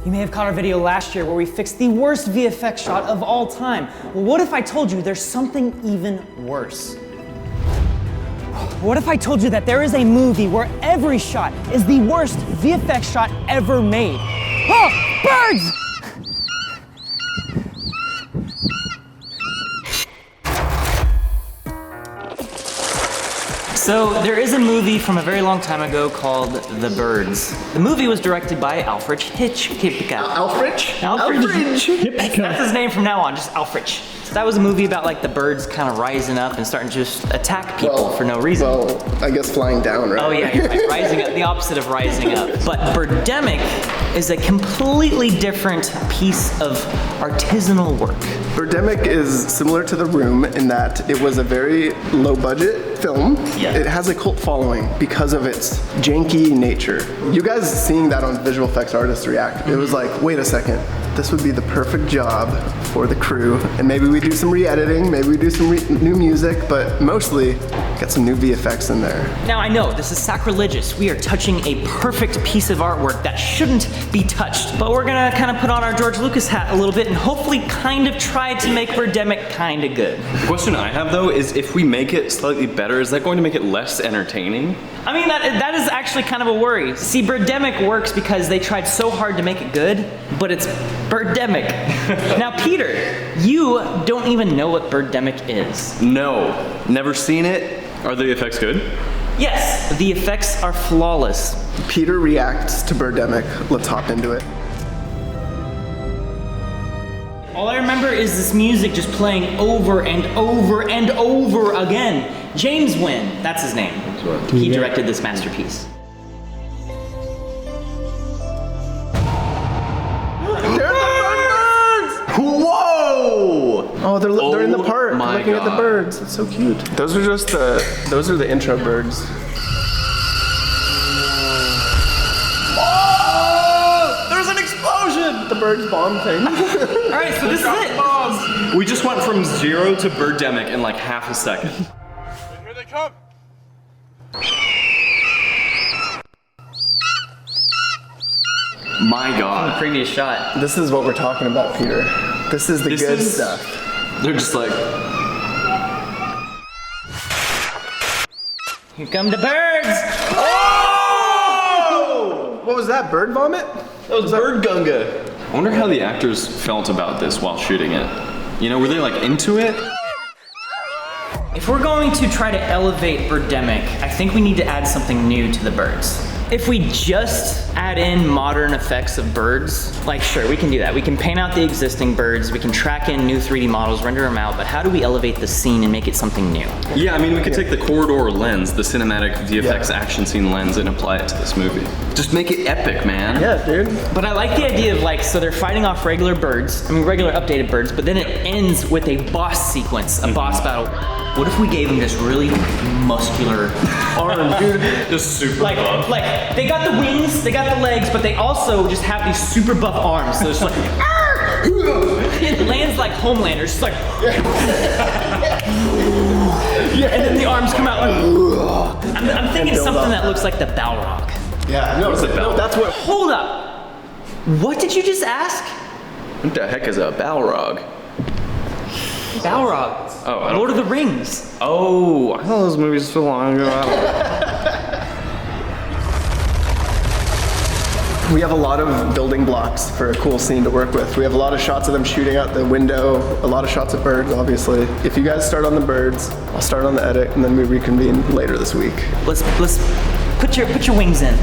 You may have caught our video last year where we fixed the worst VFX shot of all time. Well, what if I told you there's something even worse? What if I told you that there is a movie where every shot is the worst VFX shot ever made? Oh, birds! So there is a movie from a very long time ago called The Birds. The movie was directed by Alfred Hitchcock. Alfred? That's his name from now on, just Alfred. So that was a movie about like the birds kind of rising up and starting to just attack people for no reason. Well, I guess flying down, right? Oh yeah, you're right. Rising up, the opposite of rising up. But Birdemic is a completely different piece of artisanal work. Birdemic is similar to The Room in that it was a very low budget film. Yeah. It has a cult following because of its janky nature. You guys seeing that on visual effects artists react, it was like, wait a second, this would be the perfect job for the crew. And maybe we do some re-editing, maybe we do some new music, but mostly get some new VFX in there. Now I know, this is sacrilegious. We are touching a perfect piece of artwork that shouldn't be touched. But we're gonna kind of put on our George Lucas hat a little bit and hopefully kind of try to make Birdemic kind of good. The question I have though is if we make it slightly better, is that going to make it less entertaining? I mean, that is actually kind of a worry. See, Birdemic works because they tried so hard to make it good, but it's Birdemic. Now Peter, you don't even know what Birdemic is. No, never seen it. Are the effects good? Yes, the effects are flawless. Peter reacts to Birdemic. Let's hop into it. All I remember is this music just playing over and over and over again. James Wynn, that's his name. He directed this masterpiece. Whoa! Oh, they're in the park looking at the God. birds. It's so cute. Those are just those are the intro birds. Oh! There's an explosion! The birds bomb thing. All right, so this is it. We just went from 0 to Birdemic in like half a second. Here they come. My God. Previous shot. This is what we're talking about, Peter. This is the good stuff. They're just like, Here come the birds. Oh! What was that? Bird vomit? that was bird gunga. I wonder how the actors felt about this while shooting it. You know, were they like into it? If we're going to try to elevate Birdemic, I think we need to add something new to the birds. If we just add in modern effects of birds, like sure, we can do that. We can paint out the existing birds, we can track in new 3D models, render them out, but how do we elevate the scene and make it something new? Yeah, I mean, we could take the corridor lens, the cinematic VFX action scene lens, and apply it to this movie. Just make it epic, man. Yeah, dude. But I like the idea of like, so they're fighting off regular birds, I mean regular updated birds, but then it ends with a boss sequence, a boss battle. What if we gave them just really muscular arms, dude? Just super Like they got the wings, they got the legs, but they also just have these super buff arms. So it's like, it lands like Homelander, it's just like, and then the arms come out like, I'm thinking something that looks like the Balrog. Yeah, no, that's what. Hold up, what did you just ask? What the heck is a Balrog? Balrog. Oh, I don't Lord of the Rings. Oh, I thought those movies so long ago. We have a lot of building blocks for a cool scene to work with. We have a lot of shots of them shooting out the window, a lot of shots of birds, obviously. If you guys start on the birds, I'll start on the edit, and then we reconvene later this week. Let's put your wings in.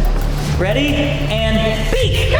Ready? And peek!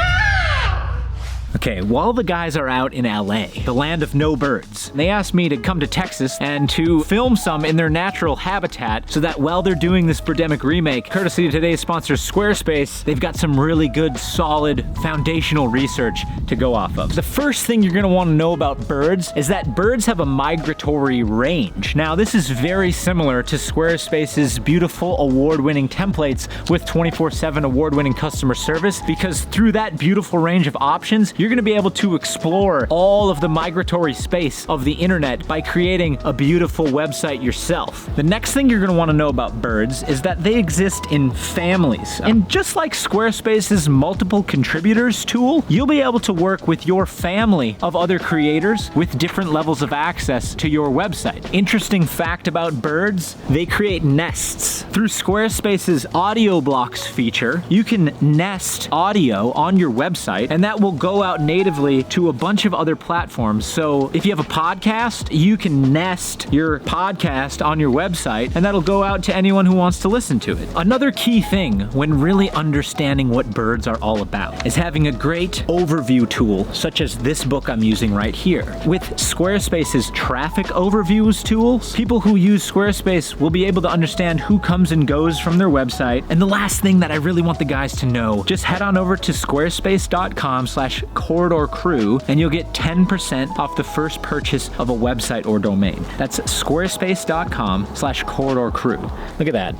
Okay, while the guys are out in LA, the land of no birds, they asked me to come to Texas and to film some in their natural habitat so that while they're doing this Birdemic remake, courtesy of today's sponsor Squarespace, they've got some really good, solid, foundational research to go off of. The first thing you're gonna wanna know about birds is that birds have a migratory range. Now, this is very similar to Squarespace's beautiful award-winning templates with 24/7 award-winning customer service, because through that beautiful range of options, you're you're gonna be able to explore all of the migratory space of the internet by creating a beautiful website yourself. The next thing you're gonna wanna know about birds is that they exist in families. And just like Squarespace's multiple contributors tool, you'll be able to work with your family of other creators with different levels of access to your website. Interesting fact about birds, they create nests. Through Squarespace's Audio Blocks feature, you can nest audio on your website, and that will go out natively to a bunch of other platforms. So if you have a podcast, you can nest your podcast on your website, and that'll go out to anyone who wants to listen to it. Another key thing when really understanding what birds are all about is having a great overview tool, such as this book I'm using right here. With Squarespace's traffic overviews tools, people who use Squarespace will be able to understand who comes and goes from their website. And the last thing that I really want the guys to know, just head on over to squarespace.com/corridorcrew and you'll get 10% off the first purchase of a website or domain. That's squarespace.com/corridorcrew. Look at that.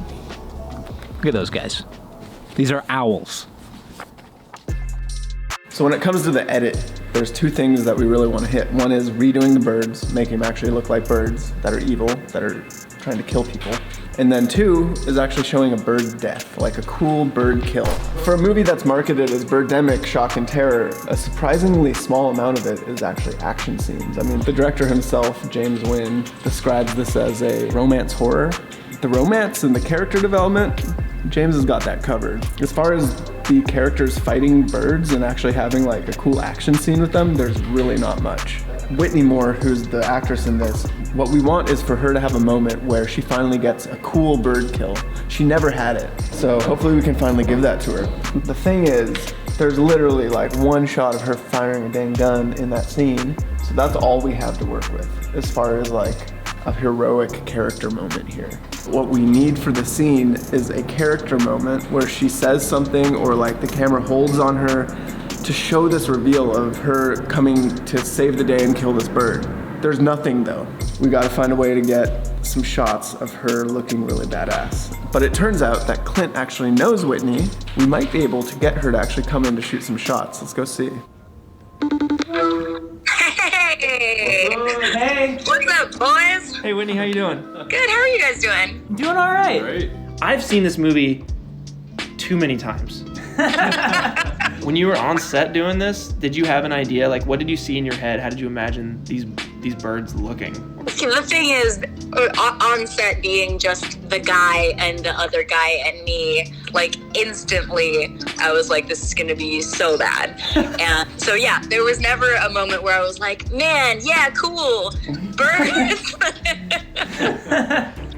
Look at those guys. These are owls. So when it comes to the edit, there's two things that we really want to hit. One is redoing the birds, making them actually look like birds that are evil, that are trying to kill people. And then two is actually showing a bird death, like a cool bird kill. For a movie that's marketed as Birdemic, shock and terror, a surprisingly small amount of it is actually action scenes. I mean, the director himself, James Wynn, describes this as a romance horror. The romance and the character development, James has got that covered. As far as the characters fighting birds and actually having like a cool action scene with them, there's really not much. Whitney Moore, who's the actress in this, what we want is for her to have a moment where she finally gets a cool bird kill. She never had it, so hopefully we can finally give that to her. The thing is, there's literally like one shot of her firing a dang gun in that scene, so that's all we have to work with as far as like a heroic character moment here. What we need for the scene is a character moment where she says something or like the camera holds on her to show this reveal of her coming to save the day and kill this bird. There's nothing though. We gotta find a way to get some shots of her looking really badass. But it turns out that Clint actually knows Whitney. We might be able to get her to actually come in to shoot some shots. Let's go see. Hey! Hey. What's up, boys? Hey, Whitney, how you doing? Good, how are you guys doing? Doing all right. Right. I've seen this movie too many times. When you were on set doing this, did you have an idea? Like, what did you see in your head? How did you imagine these birds looking? The thing is, on set being just the guy and the other guy and me, like instantly, I was like, this is gonna be so bad. And so yeah, there was never a moment where I was like, man, yeah, cool, birds.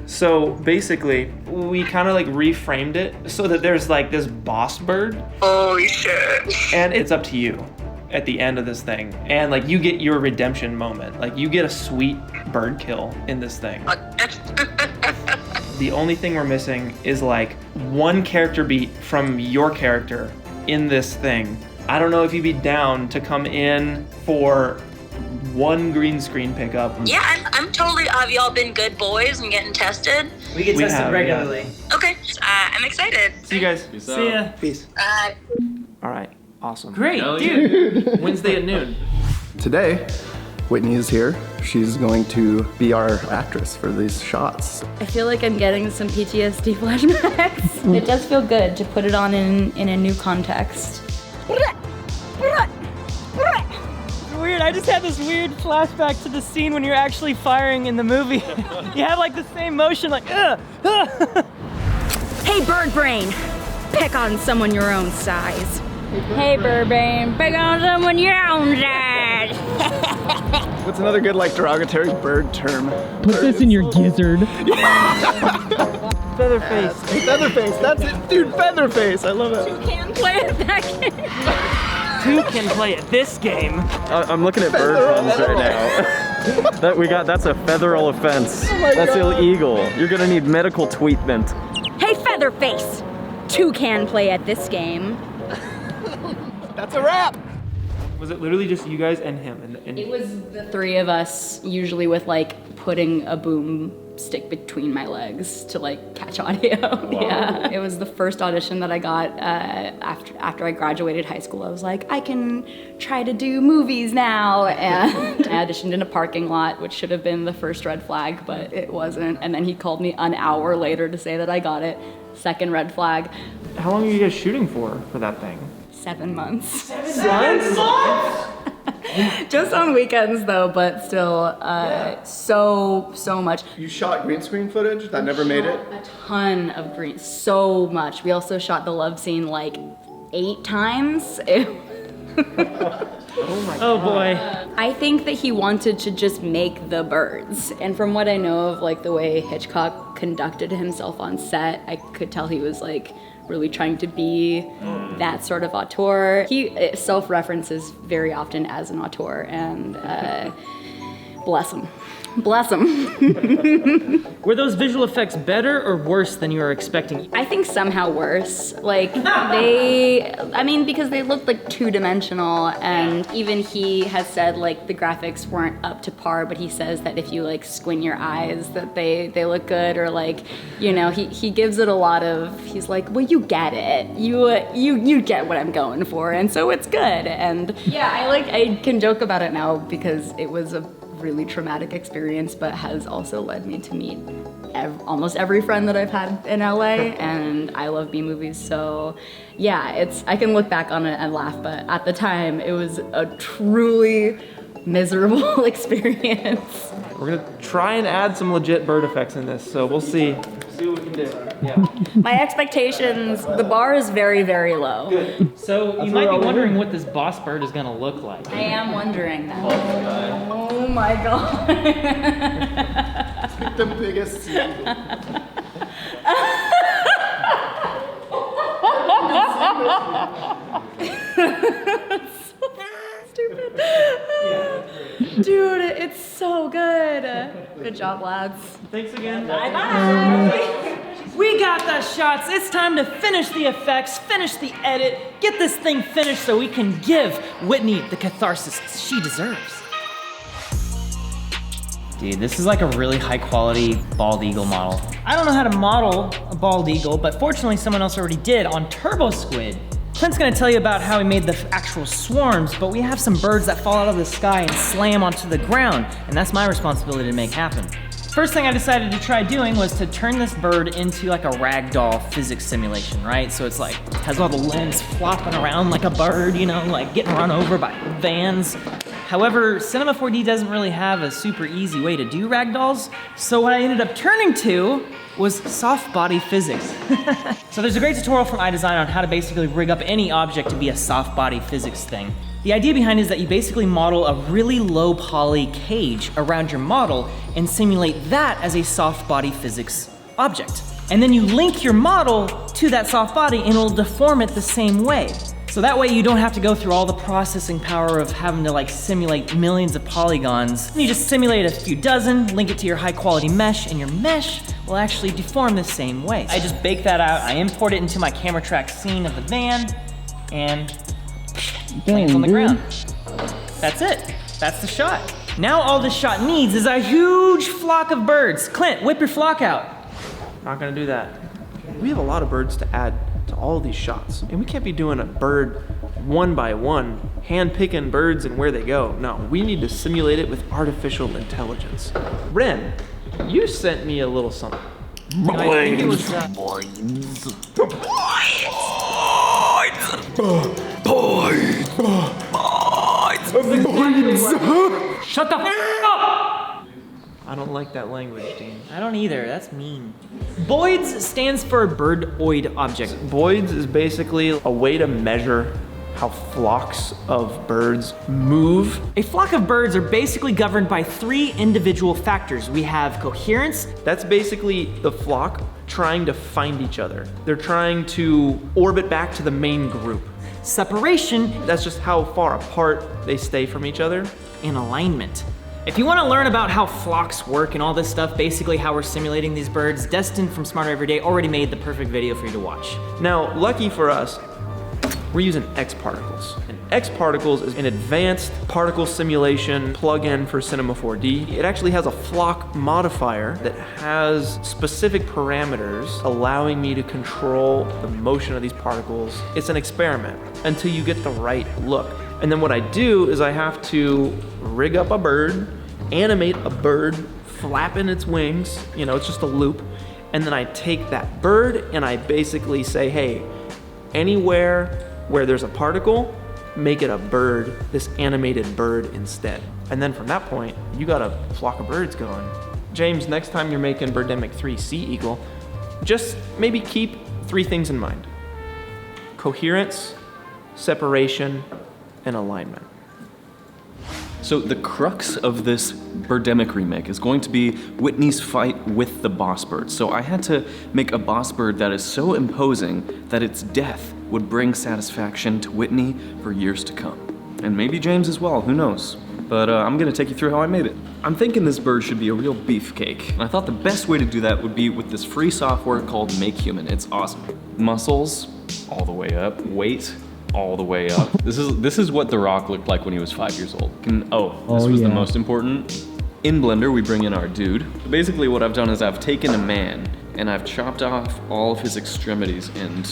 So basically, we kind of like reframed it so that there's like this boss bird, Oh shit. and it's up to you at the end of this thing. And like you get your redemption moment. Like you get a sweet bird kill in this thing. The only thing we're missing is like one character beat from your character in this thing. I don't know if you'd be down to come in for one green screen pickup. Yeah, I'm totally. Have y'all been good boys and getting tested? We get We tested have, regularly. Okay, I'm excited. See you guys. See ya. Peace. All right. Awesome. Great, Hell dude. Wednesday at noon. Today, Whitney is here. She's going to be our actress for these shots. I feel like I'm getting some PTSD flashbacks. It does feel good to put it on in a new context. Weird. I just had this weird flashback to the scene when you're actually firing in the movie. You have like the same motion, like, Hey, bird brain, pick on someone your own size. Hey, bird brain, pick on someone your own size. What's another good like derogatory bird term? Put this in your gizzard. Featherface. Featherface, that's it, dude, Featherface, I love it. Can't play at that game. Two can play at this game. I'm looking at bird puns right now. That's a federal offense. That's illegal. You're gonna need medical treatment. Hey, Featherface, two can play at this game. That's a wrap. Was it literally just you guys and him? And It was the three of us, usually with like putting a boom stick between my legs to like catch audio. Yeah, it was the first audition that I got after I graduated high school. I was like, I can try to do movies now, and I auditioned in a parking lot, which should have been the first red flag, but it wasn't. And then he called me an hour later to say that I got it. Second red flag. How long are you guys shooting for that thing? 7 months. 7 months? Just on weekends though, but still, so much. You shot green screen footage that never made it? A ton of green, so much. We also shot the love scene like 8 times. Oh boy. I think that he wanted to just make the birds. And from what I know of like the way Hitchcock conducted himself on set, I could tell he was like really trying to be that sort of auteur. He self-references very often as an auteur, and bless him. Bless him. Were those visual effects better or worse than you were expecting? I think somehow worse. Like because they looked like 2-dimensional, and even he has said like the graphics weren't up to par, but he says that if you like squint your eyes that they look good, or like, you know, he gives it a lot of, he's like, well, you get it. You get what I'm going for, and so it's good. And yeah, I can joke about it now because it was a really traumatic experience, but has also led me to meet almost every friend that I've had in LA, and I love B movies, so yeah, I can look back on it and laugh, but at the time it was a truly miserable experience. We're gonna try and add some legit bird effects in this, so we'll see what we can do. Yeah. My expectations, the bar is very, very low. Good. So you might be wondering what this boss bird is gonna look like. I am wondering that. Oh my god. Pick the biggest seagull. Stupid. Dude, it's so good. Good job, lads. Thanks again. Bye-bye. We got the shots. It's time to finish the effects, finish the edit, get this thing finished so we can give Whitney the catharsis she deserves. Dude, this is like a really high quality bald eagle model. I don't know how to model a bald eagle, but fortunately someone else already did on Turbo Squid. Clint's gonna tell you about how he made the actual swarms, but we have some birds that fall out of the sky and slam onto the ground, and that's my responsibility to make happen. First thing I decided to try doing was to turn this bird into like a ragdoll physics simulation, right? So it's like, has all the limbs flopping around like a bird, you know, like getting run over by vans. However, Cinema 4D doesn't really have a super easy way to do ragdolls, so what I ended up turning to was soft body physics. So there's a great tutorial from iDesign on how to basically rig up any object to be a soft body physics thing. The idea behind it is that you basically model a really low poly cage around your model and simulate that as a soft body physics object. And then you link your model to that soft body and it'll deform it the same way. So that way you don't have to go through all the processing power of having to like simulate millions of polygons. You just simulate a few dozen, link it to your high quality mesh, and your mesh will actually deform the same way. I just bake that out, I import it into my camera track scene of the van, and lands on the ground. That's it, that's the shot. Now all this shot needs is a huge flock of birds. Clint, whip your flock out. Not gonna do that. We have a lot of birds to add to all these shots, and we can't be doing a bird one by one, hand picking birds and where they go. No, we need to simulate it with artificial intelligence. Ren, you sent me a little something. Shut the f up! I don't like that language, Dean. I don't either, that's mean. Boids stands for birdoid object. Boids is basically a way to measure how flocks of birds move. A flock of birds are basically governed by 3 individual factors. We have coherence. That's basically the flock trying to find each other. They're trying to orbit back to the main group. Separation. That's just how far apart they stay from each other. And alignment. If you want to learn about how flocks work and all this stuff, basically how we're simulating these birds, Destin from Smarter Every Day already made the perfect video for you to watch. Now, lucky for us, we're using X-Particles. And X-Particles is an advanced particle simulation plugin for Cinema 4D. It actually has a flock modifier that has specific parameters allowing me to control the motion of these particles. It's an experiment until you get the right look. And then what I do is I have to rig up a bird, animate a bird flapping its wings, it's just a loop. And then I take that bird and I basically say, hey, anywhere where there's a particle, make it a bird, this animated bird instead. And then from that point, you got a flock of birds going. James, next time you're making Birdemic 3 Sea Eagle, just maybe keep 3 things in mind. Coherence, separation, and alignment. So the crux of this Birdemic remake is going to be Whitney's fight with the boss bird. So I had to make a boss bird that is so imposing that its death would bring satisfaction to Whitney for years to come. And maybe James as well, who knows? But I'm gonna take you through how I made it. I'm thinking this bird should be a real beefcake. And I thought the best way to do that would be with this free software called MakeHuman. It's awesome. Muscles, all the way up. Weight, all the way up. This is what The Rock looked like when he was 5 years old. This was the most important. In Blender, we bring in our dude. Basically what I've done is I've taken a man and I've chopped off all of his extremities and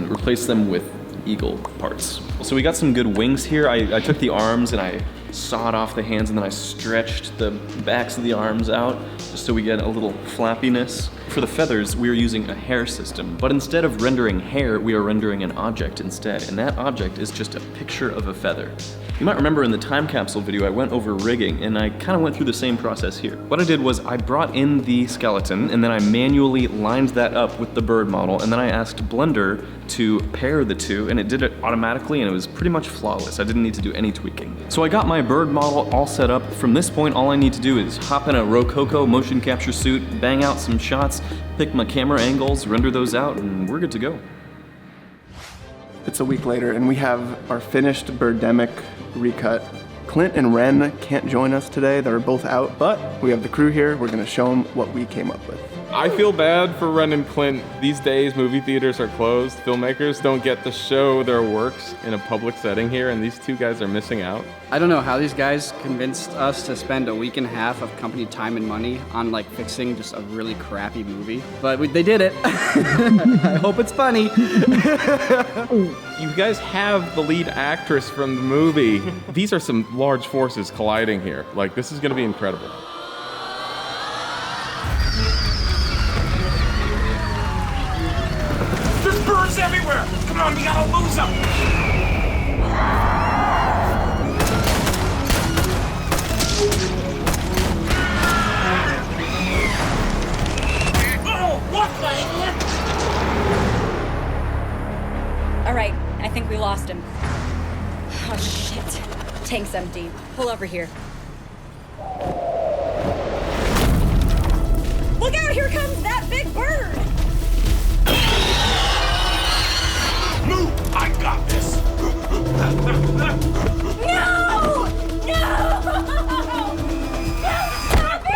replaced them with eagle parts. So we got some good wings here. I took the arms and I sawed off the hands and then I stretched the backs of the arms out just so we get a little flappiness. For the feathers, we are using a hair system, but instead of rendering hair, we are rendering an object instead, and that object is just a picture of a feather. You might remember in the time capsule video, I went over rigging, and I kind of went through the same process here. What I did was I brought in the skeleton, and then I manually lined that up with the bird model, and then I asked Blender to pair the two, and it did it automatically, and it was pretty much flawless. I didn't need to do any tweaking. So I got my bird model all set up. From this point, all I need to do is hop in a Rococo motion capture suit, bang out some shots, pick my camera angles, render those out, and we're good to go. It's a week later, and we have our finished Birdemic recut. Clint and Ren can't join us today. They're both out, but we have the crew here. We're gonna show them what we came up with. I feel bad for Ren and Clint. These days, movie theaters are closed. Filmmakers don't get to show their works in a public setting here, and these two guys are missing out. I don't know how these guys convinced us to spend a week and a half of company time and money on fixing just a really crappy movie, but they did it. I hope it's funny. You guys have the lead actress from the movie. These are some large forces colliding here. This is gonna be incredible. There's birds everywhere! Come on, we gotta lose them! Oh, what the heck? All right, I think we lost him. Oh, shit. Tank's empty. Pull over here. Look out, here comes that big bird! Move! I got this! No! No! No, stop it!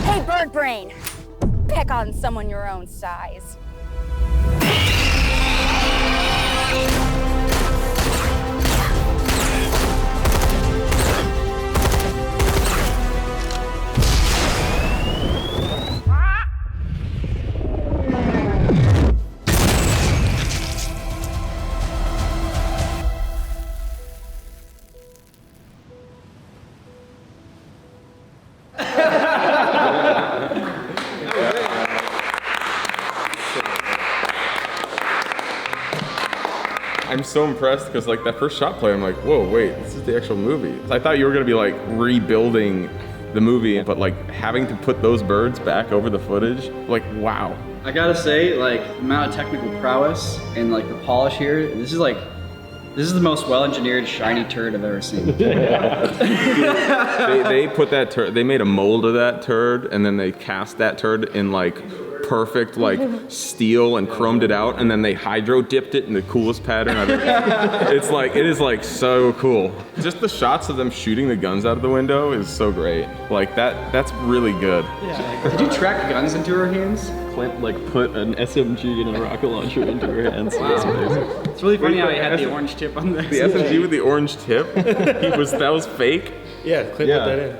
Hey, bird brain. Pick on someone your own size. I'm so impressed because that first shot play, I'm like, whoa, wait, this is the actual movie. I thought you were gonna be rebuilding the movie, but having to put those birds back over the footage, wow. I gotta say, the amount of technical prowess and the polish here, this is the most well-engineered shiny turd I've ever seen. They put that turd, they made a mold of that turd, and then they cast that turd in perfect like steel and chromed it out, and then they hydro dipped it in the coolest pattern I've ever. It's like, it is like so cool. Just the shots of them shooting the guns out of the window is so great. Like that's really good. Did you track guns into her hands? Clint like put an SMG and a rocket launcher into her hands. That's amazing. It's really funny how he had the orange tip on the SMG with the orange tip. That was fake. Yeah, Clint put that in.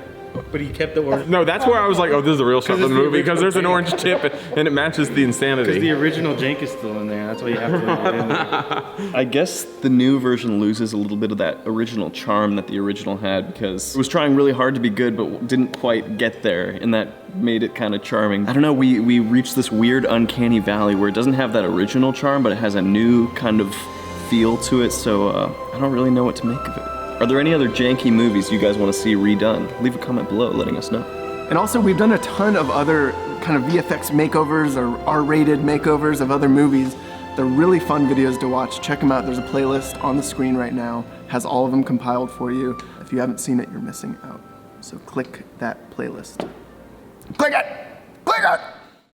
But he kept the orange. No, that's where I was like, oh, this is the real shot of the movie, because there's an orange tip and it matches the insanity. Because the original jank is still in there. That's why you have to put it in there. I guess the new version loses a little bit of that original charm that the original had, because it was trying really hard to be good but didn't quite get there, and that made it kind of charming. I don't know, we reached this weird uncanny valley where it doesn't have that original charm, but it has a new kind of feel to it, so I don't really know what to make of it. Are there any other janky movies you guys want to see redone? Leave a comment below letting us know. And also, we've done a ton of other kind of VFX makeovers or R-rated makeovers of other movies. They're really fun videos to watch. Check them out. There's a playlist on the screen right now. Has all of them compiled for you. If you haven't seen it, you're missing out. So click that playlist. Click it! Click it!